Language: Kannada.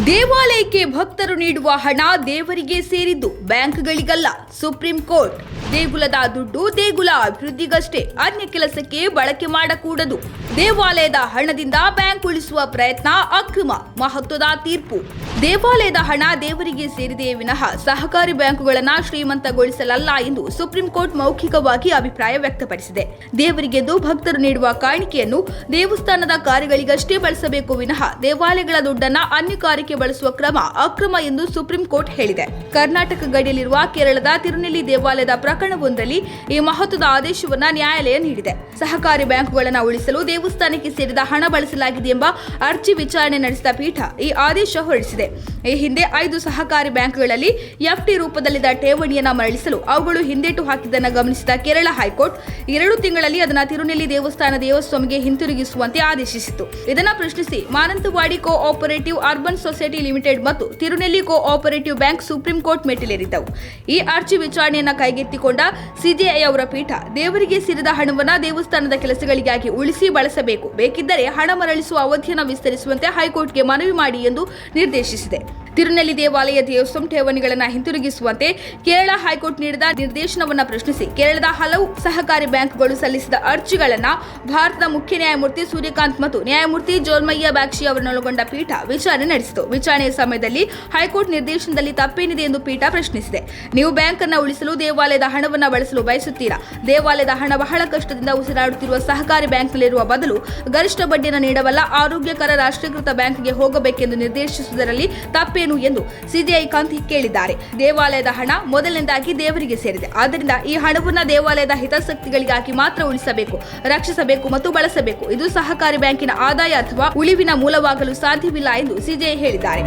ದೇವಾಲಯಕ್ಕೆ ಭಕ್ತರು ನೀಡುವ ಹಣ ದೇವರಿಗೆ ಸೇರಿದ್ದು ಬ್ಯಾಂಕ್ಗಳಿಗಲ್ಲ. Supreme court. ದೇಗುಲದ ದುಡ್ಡು ದೇಗುಲ ಅಭಿವೃದ್ಧಿಗಷ್ಟೇ, ಅನ್ಯ ಕೆಲಸಕ್ಕೆ ಬಳಕೆ ಮಾಡಕೂಡದು. ದೇವಾಲಯದ ಹಣದಿಂದ ಬ್ಯಾಂಕ್ ಉಳಿಸುವ ಪ್ರಯತ್ನ ಅಕ್ರಮ. ಮಹತ್ವದ ತೀರ್ಪು. ದೇವಾಲಯದ ಹಣ ದೇವರಿಗೆ ಸೇರಿದೆಯೇ ವಿನಃ ಸಹಕಾರಿ ಬ್ಯಾಂಕುಗಳನ್ನು ಶ್ರೀಮಂತಗೊಳಿಸಲಲ್ಲ ಎಂದು ಸುಪ್ರೀಂ ಕೋರ್ಟ್ ಮೌಖಿಕವಾಗಿ ಅಭಿಪ್ರಾಯ ವ್ಯಕ್ತಪಡಿಸಿದೆ. ದೇವರಿಗೆಂದು ಭಕ್ತರು ನೀಡುವ ಕಾಣಿಕೆಯನ್ನು ದೇವಸ್ಥಾನದ ಕಾರ್ಯಗಳಿಗಷ್ಟೇ ಬಳಸಬೇಕು ವಿನಃ ದೇವಾಲಯಗಳ ದುಡ್ಡನ್ನ ಅನ್ಯ ಕಾರ್ಯಕ್ಕೆ ಬಳಸುವ ಕ್ರಮ ಅಕ್ರಮ ಎಂದು ಸುಪ್ರೀಂ ಕೋರ್ಟ್ ಹೇಳಿದೆ. ಕರ್ನಾಟಕ ಗಡಿಯಲ್ಲಿರುವ ಕೇರಳದ ತಿರುನೆಲ್ಲಿ ದೇವಾಲಯದ ಪ್ರಕರಣವೊಂದರಲ್ಲಿ ಈ ಮಹತ್ವದ ಆದೇಶವನ್ನ ನ್ಯಾಯಾಲಯ ನೀಡಿದೆ. ಸಹಕಾರಿ ಬ್ಯಾಂಕುಗಳನ್ನು ಉಳಿಸಲು ದೇವಸ್ಥಾನಕ್ಕೆ ಸೇರಿದ ಹಣ ಬಳಸಲಾಗಿದೆ ಎಂಬ ಅರ್ಜಿ ವಿಚಾರಣೆ ನಡೆಸಿದ ಪೀಠ ಈ ಆದೇಶ ಹೊರಡಿಸಿದೆ. ಈ ಹಿಂದೆ 5 ಸಹಕಾರಿ ಬ್ಯಾಂಕ್ಗಳಲ್ಲಿ ಎಫ್ಡಿ ರೂಪದಲ್ಲಿದ್ದ ಠೇವಣಿಯನ್ನ ಮರಳಿಸಲು ಅವುಗಳು ಹಿಂದೇಟು ಹಾಕಿದ್ದನ್ನು ಗಮನಿಸಿದ ಕೇರಳ ಹೈಕೋರ್ಟ್ 2 ತಿಂಗಳಲ್ಲಿ ಅದನ್ನು ತಿರುನೆಲ್ಲಿ ದೇವಸ್ಥಾನ ದೇವಸ್ವಾಮಿಗೆ ಹಿಂತಿರುಗಿಸುವಂತೆ ಆದೇಶಿಸಿತು. ಇದನ್ನು ಪ್ರಶ್ನಿಸಿ Mananthavady cooperative urban society limited ಮತ್ತು Thirunelli cooperative bank supreme court ಮೆಟ್ಟಿಲೇರಿದ್ದವು. ಈ ಅರ್ಜಿ ವಿಚಾರಣೆಯನ್ನು ಕೈಗೆತ್ತಿಕೊಂಡ ಸಿಜೆಐ ಅವರ ಪೀಠ ದೇವರಿಗೆ ಸೇರಿದ ಹಣವನ್ನು ದೇವಸ್ಥಾನದ ಕೆಲಸಗಳಿಗಾಗಿ ಉಳಿಸಿ ಬಳಸಬೇಕು, ಬೇಕಿದ್ದರೆ ಹಣ ಮರಳಿಸುವ ಅವಧಿಯನ್ನು ವಿಸ್ತರಿಸುವಂತೆ ಹೈಕೋರ್ಟ್ಗೆ ಮನವಿ ಮಾಡಿ ಎಂದು ನಿರ್ದೇಶಿಸಿದೆ. ತಿರುನೆಲ್ಲಿ ದೇವಾಲಯ ದೇವಸ್ವಾಂ ಠೇವಣಿಗಳನ್ನು ಹಿಂತಿರುಗಿಸುವಂತೆ ಕೇರಳ ಹೈಕೋರ್ಟ್ ನೀಡಿದ ನಿರ್ದೇಶನವನ್ನು ಪ್ರಶ್ನಿಸಿ ಕೇರಳದ ಹಲವು ಸಹಕಾರಿ ಬ್ಯಾಂಕ್ಗಳು ಸಲ್ಲಿಸಿದ ಅರ್ಜಿಗಳನ್ನು ಭಾರತದ ಮುಖ್ಯ ನ್ಯಾಯಮೂರ್ತಿ ಸೂರ್ಯಕಾಂತ್ ಮತ್ತು ನ್ಯಾಯಮೂರ್ತಿ ಜೋಲ್ಮಯ್ಯ ಬಾಕ್ಷಿ ಅವರನ್ನೊಳಗೊಂಡ ಪೀಠ ವಿಚಾರಣೆ ನಡೆಸಿತು. ವಿಚಾರಣೆಯ ಸಮಯದಲ್ಲಿ ಹೈಕೋರ್ಟ್ ನಿರ್ದೇಶನದಲ್ಲಿ ತಪ್ಪೇನಿದೆ ಎಂದು ಪೀಠ ಪ್ರಶ್ನಿಸಿದೆ. ನೀವು ಬ್ಯಾಂಕ್ ಅನ್ನು ಉಳಿಸಲು ದೇವಾಲಯದ ಹಣವನ್ನು ಬಳಸಲು ಬಯಸುತ್ತೀರಾ? ದೇವಾಲಯದ ಹಣ ಬಹಳ ಕಷ್ಟದಿಂದ ಉಸಿರಾಡುತ್ತಿರುವ ಸಹಕಾರಿ ಬ್ಯಾಂಕ್ನಲ್ಲಿರುವ ಬದಲು ಗರಿಷ್ಠ ಬಡ್ಡಿಯನ್ನು ನೀಡಬಲ್ಲ ಆರೋಗ್ಯಕರ ರಾಷ್ಟ್ರೀಕೃತ ಬ್ಯಾಂಕ್ಗೆ ಹೋಗಬೇಕೆಂದು ನಿರ್ದೇಶಿಸುವುದರಲ್ಲಿ ತಪ್ಪೇನು ಎಂದು ಸಿಜೆಐ ಕಾಂತಿ ಕೇಳಿದ್ದಾರೆ. ದೇವಾಲಯದ ಹಣ ಮೊದಲನೇದಾಗಿ ದೇವರಿಗೆ ಸೇರಿದೆ. ಆದ್ದರಿಂದ ಈ ಹಣವನ್ನು ದೇವಾಲಯದ ಹಿತಾಸಕ್ತಿಗಳಿಗಾಗಿ ಮಾತ್ರ ಉಳಿಸಬೇಕು, ರಕ್ಷಿಸಬೇಕು ಮತ್ತು ಬಳಸಬೇಕು. ಇದು ಸಹಕಾರಿ ಬ್ಯಾಂಕಿನ ಆದಾಯ ಅಥವಾ ಉಳಿವಿನ ಮೂಲವಾಗಲು ಸಾಧ್ಯವಿಲ್ಲ ಎಂದು ಸಿಜೆಐ ಹೇಳಿದ್ದಾರೆ.